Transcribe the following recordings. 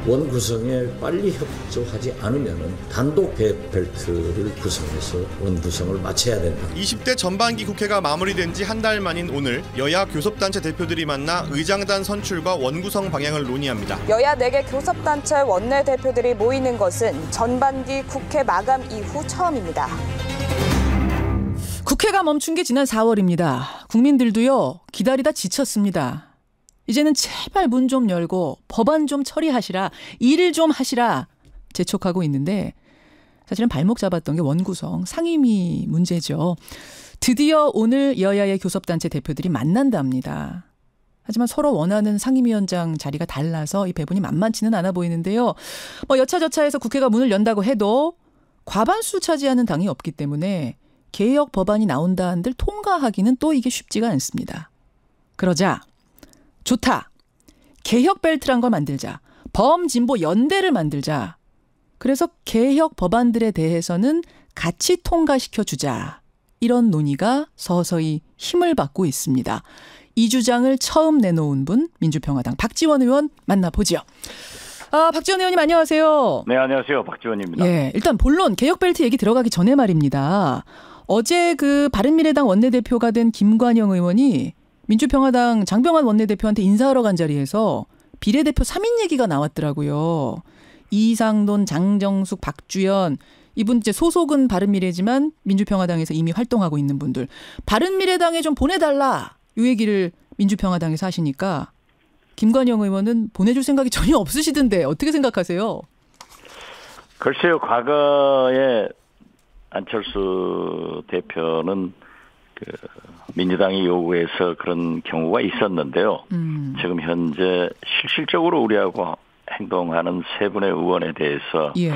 원 구성에 빨리 협조하지 않으면 단독 개혁 벨트를 구성해서 원 구성을 마쳐야 된다. 20대 전반기 국회가 마무리된 지 한 달 만인 오늘 여야 교섭단체 대표들이 만나 의장단 선출과 원 구성 방향을 논의합니다. 여야 4개 교섭단체 원내대표들이 모이는 것은 전반기 국회 마감 이후 처음입니다. 국회가 멈춘 게 지난 4월입니다. 국민들도요, 기다리다 지쳤습니다. 이제는 제발 문 좀 열고 법안 좀 처리하시라, 일을 좀 하시라 재촉하고 있는데 사실은 발목 잡았던 게 원구성, 상임위 문제죠. 드디어 오늘 여야의 교섭단체 대표들이 만난답니다. 하지만 서로 원하는 상임위원장 자리가 달라서 이 배분이 만만치는 않아 보이는데요. 여차저차해서 국회가 문을 연다고 해도 과반수 차지하는 당이 없기 때문에 개혁 법안이 나온다 한들 통과하기는 또 이게 쉽지가 않습니다. 그러자 좋다. 개혁 벨트란 걸 만들자. 범진보 연대를 만들자. 그래서 개혁 법안들에 대해서는 같이 통과시켜주자. 이런 논의가 서서히 힘을 받고 있습니다. 이 주장을 처음 내놓은 분 민주평화당 박지원 의원 만나보죠. 박지원 의원님 안녕하세요. 네, 안녕하세요. 박지원입니다. 예, 일단 본론 개혁 벨트 얘기 들어가기 전에 말입니다. 어제 그 바른미래당 원내대표가 된 김관영 의원이 민주평화당 장병환 원내대표한테 인사하러 간 자리에서 비례대표 3인 얘기가 나왔더라고요. 이상돈, 장정숙, 박주연 이분 이제 소속은 바른미래지만 민주평화당에서 이미 활동하고 있는 분들 바른미래당에 좀 보내달라 이 얘기를 민주평화당에서 하시니까 김관영 의원은 보내줄 생각이 전혀 없으시던데 어떻게 생각하세요? 글쎄요. 과거에 안철수 대표는 민주당이 요구해서 그런 경우가 있었는데요. 지금 현재 실질적으로 우리하고 행동하는 세 분의 의원에 대해서 예.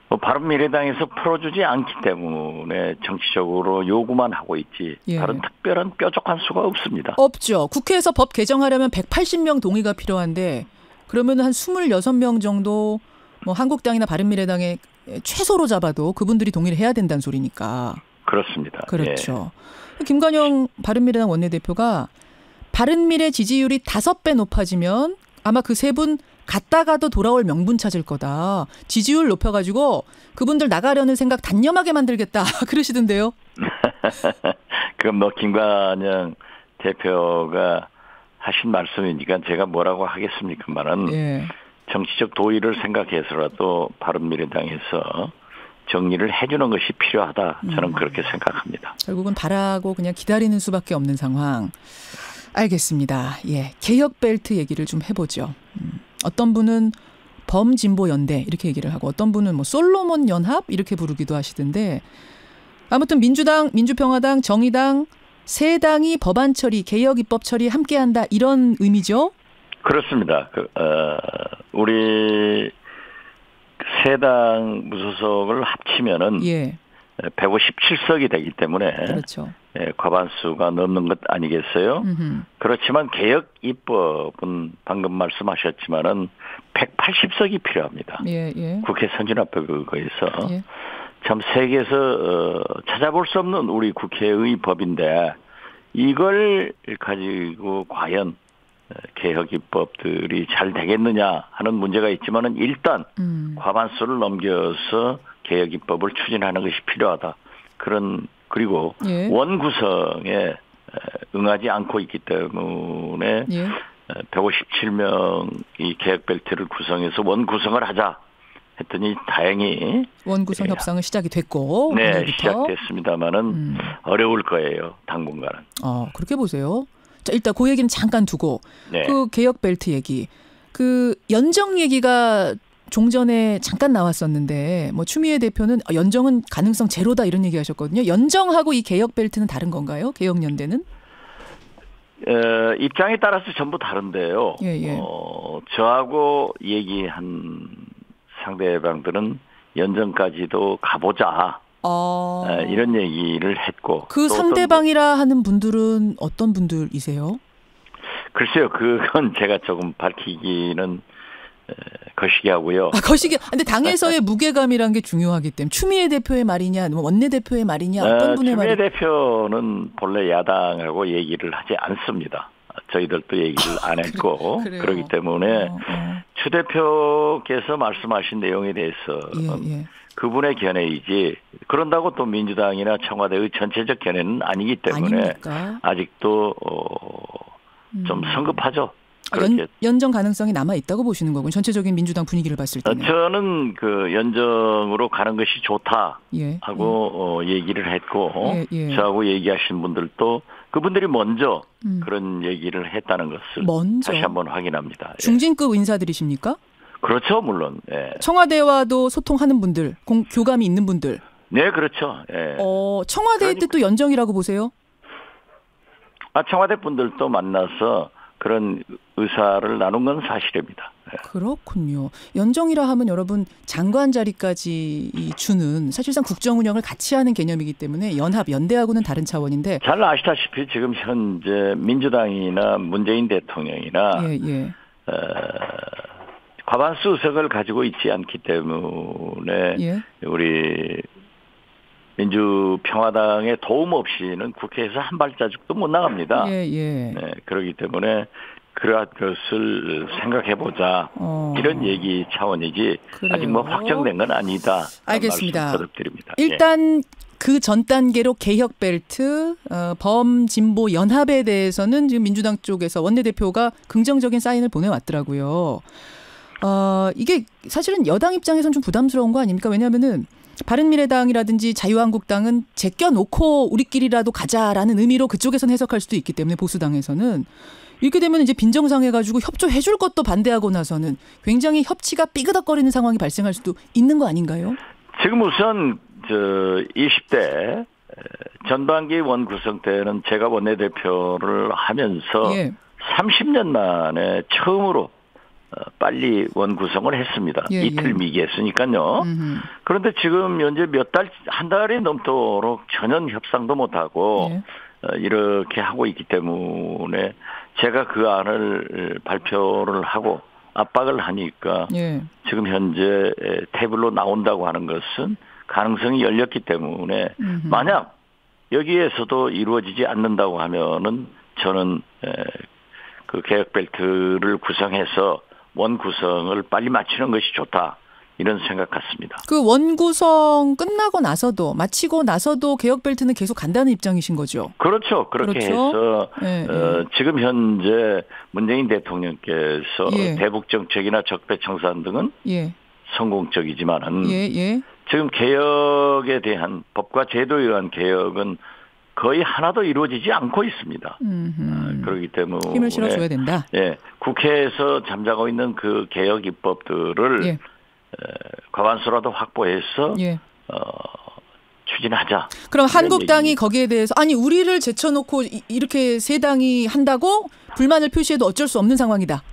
바른미래당에서 풀어주지 않기 때문에 정치적으로 요구만 하고 있지 예. 다른 특별한 뾰족한 수가 없습니다. 없죠. 국회에서 법 개정하려면 180명 동의가 필요한데 그러면 한 26명 정도 한국당이나 바른미래당에 최소로 잡아도 그분들이 동의를 해야 된다는 소리니까. 그렇습니다. 그렇죠. 예. 김관영 바른미래당 원내대표가 바른미래 지지율이 5배 높아지면 아마 그 세 분 갔다가도 돌아올 명분 찾을 거다. 지지율 높여가지고 그분들 나가려는 생각 단념하게 만들겠다. 그러시던데요. 그럼 김관영 대표가 하신 말씀이니까 제가 뭐라고 하겠습니까만은 예. 정치적 도의를 생각해서라도 바른미래당에서 정리를 해주는 것이 필요하다. 저는 그렇게 생각합니다. 결국은 바라고 그냥 기다리는 수밖에 없는 상황. 알겠습니다. 예, 개혁 벨트 얘기를 좀 해보죠. 어떤 분은 범진보 연대 이렇게 얘기를 하고 어떤 분은 솔로몬 연합 이렇게 부르기도 하시던데 아무튼 민주당, 민주평화당, 정의당 세 당이 법안 처리, 개혁 입법 처리 함께한다 이런 의미죠? 그렇습니다. 우리 세 당 무소속을 합치면은 예. 157석이 되기 때문에 그렇죠. 과반수가 넘는 것 아니겠어요? 그렇지만 개혁 입법은 방금 말씀하셨지만은 180석이 필요합니다. 예, 예. 국회 선진화법에서 예. 참 세계에서 찾아볼 수 없는 우리 국회의 법인데 이걸 가지고 과연 개혁 입법들이 잘 되겠느냐 하는 문제가 있지만은 일단 과반수를 넘겨서 개혁 입법을 추진하는 것이 필요하다. 그리고 예. 원 구성에 응하지 않고 있기 때문에 예. 157명이 개혁 벨트를 구성해서 원 구성을 하자 했더니 다행히 원 구성 협상은 시작이 됐고 네, 오늘부터. 시작됐습니다만은 어려울 거예요. 당분간은. 그렇게 보세요. 자, 일단 그 얘기는 잠깐 두고 네. 그 개혁 벨트 얘기, 그 연정 얘기가 종전에 잠깐 나왔었는데 추미애 대표는 연정은 가능성 제로다 이런 얘기하셨거든요. 연정하고 이 개혁 벨트는 다른 건가요? 개혁 연대는? 입장에 따라서 전부 다른데요. 예. 저하고 얘기한 상대방들은 연정까지도 가보자. 이런 얘기를 했고. 그 상대방이라 하는 분들은 어떤 분들이세요? 글쎄요. 그건 제가 조금 밝히기는 거시기하고요. 거시기. 근데 당에서의 무게감이란 게 중요하기 때문에 추미애 대표의 말이냐, 원내대표의 말이냐, 어떤 분의 말이냐. 추미애 대표는 본래 야당하고 얘기를 하지 않습니다. 저희들도 얘기를 안 했고 그래요. 그렇기 때문에 추 대표께서 말씀하신 내용에 대해서 예. 그분의 견해이지 그런다고 또 민주당이나 청와대의 전체적 견해는 아니기 때문에 아닙니까? 아직도 좀 성급하죠. 그렇게. 연정 가능성이 남아 있다고 보시는 거군요. 전체적인 민주당 분위기를 봤을 때는. 저는 그 연정으로 가는 것이 좋다 예. 하고 얘기를 했고 예. 저하고 얘기하신 분들도 그분들이 먼저 그런 얘기를 했다는 것을 먼저. 다시 한번 확인합니다. 중진급 인사들이십니까? 그렇죠, 물론. 예. 청와대와도 소통하는 분들, 교감이 있는 분들. 네, 그렇죠. 예. 청와대의 뜻도 연정이라고 보세요? 청와대 분들도 만나서 그런 의사를 나눈 건 사실입니다. 예. 그렇군요. 연정이라 하면 여러분 장관 자리까지 주는 사실상 국정 운영을 같이 하는 개념이기 때문에 연대하고는 다른 차원인데. 잘 아시다시피 지금 현재 민주당이나 문재인 대통령이나 예. 과반수 의석을 가지고 있지 않기 때문에 예. 우리 민주평화당의 도움 없이는 국회에서 한 발자국도 못 나갑니다. 예. 네, 그렇기 때문에 그러한 것을 생각해보자 이런 얘기 차원이지 그래요? 아직 뭐 확정된 건 아니다. 알겠습니다. 드립니다. 일단 그 전 단계로 개혁 벨트, 범진보 연합에 대해서는 지금 민주당 쪽에서 원내대표가 긍정적인 사인을 보내왔더라고요. 이게 사실은 여당 입장에서는 좀 부담스러운 거 아닙니까? 왜냐하면은 바른미래당이라든지 자유한국당은 제껴놓고 우리끼리라도 가자라는 의미로 그쪽에서는 해석할 수도 있기 때문에 보수당에서는 이렇게 되면 이제 빈정상해가지고 협조해줄 것도 반대하고 나서는 굉장히 협치가 삐그덕거리는 상황이 발생할 수도 있는 거 아닌가요? 지금 우선 20대 전반기 원구성 때는 제가 원내대표를 하면서 예. 30년 만에 처음으로 빨리 원구성을 했습니다. 예. 이틀 미기했으니까요. 그런데 지금 현재 한 달이 넘도록 전혀 협상도 못하고 예. 이렇게 하고 있기 때문에 제가 그 안을 발표를 하고 압박을 하니까 예. 지금 현재 테이블로 나온다고 하는 것은 가능성이 열렸기 때문에 만약 여기에서도 이루어지지 않는다고 하면은 저는 그 개혁 벨트를 구성해서 원구성을 빨리 마치는 것이 좋다. 이런 생각 같습니다. 그 원구성 끝나고 나서도 마치고 나서도 개혁 벨트는 계속 간다는 입장이신 거죠? 그렇죠. 그렇게 그렇죠? 해서 예. 지금 현재 문재인 대통령께서 예. 대북 정책이나 적폐 청산 등은 예. 성공적이지만은 예. 지금 개혁에 대한 법과 제도에 의한 개혁은 거의 하나도 이루어지지 않고 있습니다. 그렇기 때문에 힘을 실어줘야 된다. 예, 국회에서 잠자고 있는 그 개혁 입법들을 예. 과반수라도 확보해서 예. 추진하자. 그럼 한국당이 거기에 대해서 아니 우리를 제쳐놓고 이렇게 세 당이 한다고 불만을 표시해도 어쩔 수 없는 상황이다.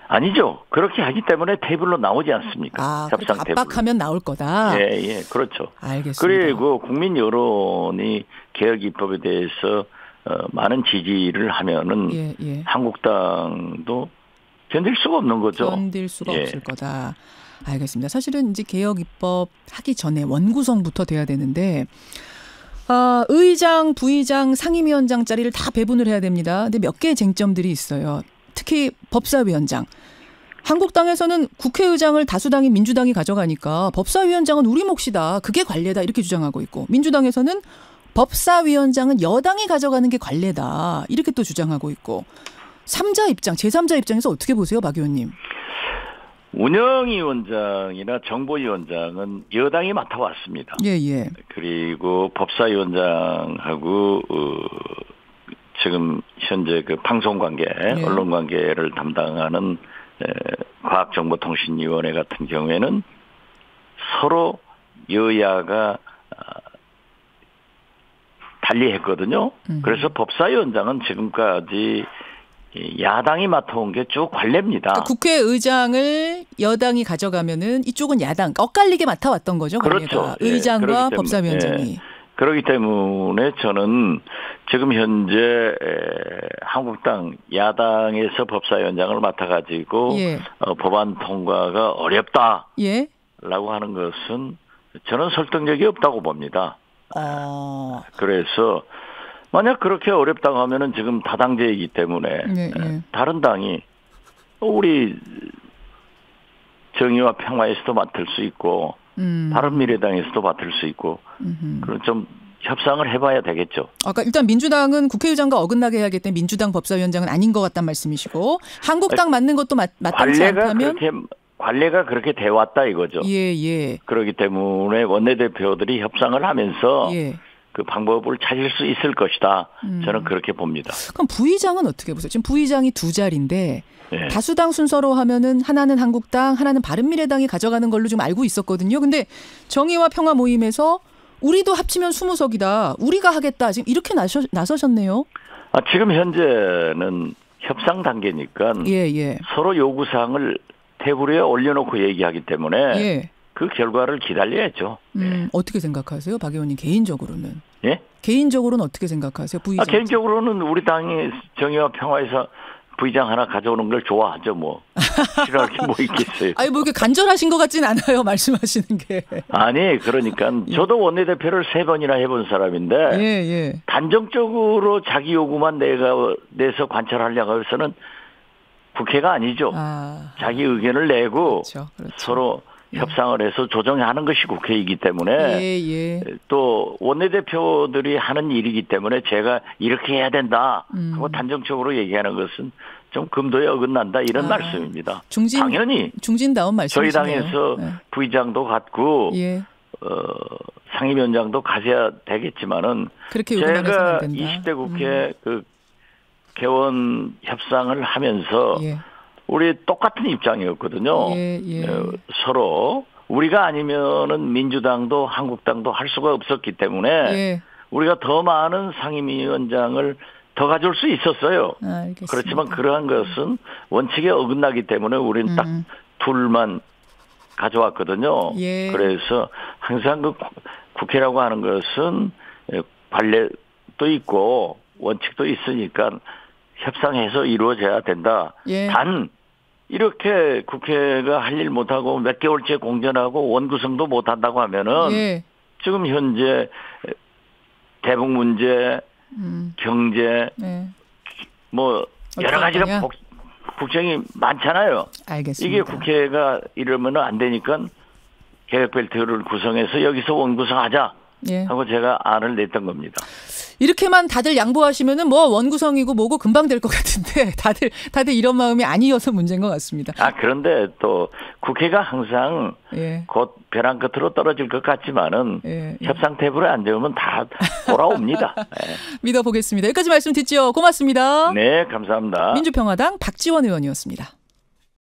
아니죠. 그렇게 하기 때문에 테이블로 나오지 않습니까? 협상 테이블. 압박하면 나올 거다. 예, 그렇죠. 알겠습니다. 그리고 국민 여론이 개혁 입법에 대해서 많은 지지를 하면은 예. 한국당도 견딜 수가 없는 거죠. 견딜 수가 없을 거다. 알겠습니다. 사실은 이제 개혁 입법 하기 전에 원구성부터 돼야 되는데 의장, 부의장, 상임위원장 자리를 다 배분을 해야 됩니다. 근데 몇 개의 쟁점들이 있어요. 특히 법사위원장. 한국당에서는 국회의장을 다수당인 민주당이 가져가니까 법사위원장은 우리 몫이다. 그게 관례다. 이렇게 주장하고 있고 민주당에서는 법사위원장은 여당이 가져가는 게 관례다. 이렇게 또 주장하고 있고 3자 입장, 제3자 입장에서 어떻게 보세요, 박 의원님? 운영위원장이나 정보위원장은 여당이 맡아왔습니다. 예. 그리고 법사위원장하고 지금 현재 그 방송관계, 언론관계를 담당하는 과학정보통신위원회 같은 경우에는 서로 여야가 달리했거든요. 그래서 법사위원장은 지금까지 야당이 맡아온 게 쭉 관례입니다. 그러니까 국회의장을 여당이 가져가면은 이쪽은 야당 엇갈리게 맡아왔던 거죠. 그렇죠. 의장과 법사위원장이. 그렇기 때문에 저는 지금 현재 한국당 야당에서 법사위원장을 맡아가지고 법안 통과가 어렵다라고 하는 것은 저는 설득력이 없다고 봅니다. 그래서 만약 그렇게 어렵다고 하면은 지금 다당제이기 때문에 다른 당이 우리 정의와 평화에서도 맡을 수 있고 바른미래당에서도 맡을 수 있고 그럼 좀 협상을 해봐야 되겠죠. 아까 일단 민주당은 국회의장과 어긋나게 해야겠기 때문에 민주당 법사위원장은 아닌 것 같다는 말씀이시고 한국당 맞는 것도 마땅치 않다면 관례가 그렇게 돼 왔다 이거죠. 예. 그렇기 때문에 원내대표들이 협상을 하면서 예. 그 방법을 찾을 수 있을 것이다. 저는 그렇게 봅니다. 그럼 부의장은 어떻게 보세요? 지금 부의장이 두 자리인데 네. 다수당 순서로 하면은 하나는 한국당, 하나는 바른미래당이 가져가는 걸로 좀 알고 있었거든요. 근데 정의와 평화 모임에서 우리도 합치면 20석이다. 우리가 하겠다. 지금 이렇게 나서셨네요. 지금 현재는 협상 단계니까 예. 서로 요구사항을 테이블 위에 올려놓고 얘기하기 때문에 예. 그 결과를 기다려야죠. 어떻게 생각하세요? 박 의원님 개인적으로는. 예? 개인적으로는 어떻게 생각하세요? 부의장. 개인적으로는 우리 당이 정의와 평화에서 부의장 하나 가져오는 걸 좋아하죠. 뭐 싫어할 게 뭐 있겠어요. 아니 뭐 이렇게 간절하신 것 같진 않아요. 말씀하시는 게. 아니 그러니까 저도 원내대표를 3번이나 해본 사람인데 예. 단정적으로 자기 요구만 내서 관철하려고 해서는 국회가 아니죠. 자기 의견을 내고 그렇죠. 서로 협상을 해서 조정하는 것이 국회이기 때문에 예. 또 원내대표들이 하는 일이기 때문에 제가 이렇게 해야 된다 하고 단정적으로 얘기하는 것은 좀 금도에 어긋난다 이런 말씀입니다. 당연히 중진다운 말씀이시네요. 저희 당에서 부의장도 갖고 상임위원장도 가져야 되겠지만은 제가 20대 국회 그 개원 협상을 하면서 우리 똑같은 입장이었거든요. 서로 우리가 아니면은 민주당도 한국당도 할 수가 없었기 때문에 우리가 더 많은 상임위원장을 더 가져올 수 있었어요. 알겠습니다. 그렇지만 그러한 것은 원칙에 어긋나기 때문에 우리는 딱 둘만 가져왔거든요. 그래서 항상 그 국회라고 하는 것은 관례도 있고 원칙도 있으니까 협상해서 이루어져야 된다. 단 이렇게 국회가 할 일 못하고 몇 개월째 공전하고 원구성도 못한다고 하면은 지금 현재 대북 문제, 경제 뭐 여러 가지가 국정이 많잖아요. 알겠습니다. 이게 국회가 이러면 안 되니까 계획벨트를 구성해서 여기서 원구성하자 하고 제가 안을 냈던 겁니다. 이렇게만 다들 양보하시면은 뭐 원구성이고 뭐고 금방 될 것 같은데 다들 이런 마음이 아니어서 문제인 것 같습니다. 그런데 또 국회가 항상 곧 벼랑 끝으로 떨어질 것 같지만은 협상 테이블에 앉으면 다 돌아옵니다. 믿어보겠습니다. 여기까지 말씀 듣죠. 고맙습니다. 네, 감사합니다. 민주평화당 박지원 의원이었습니다.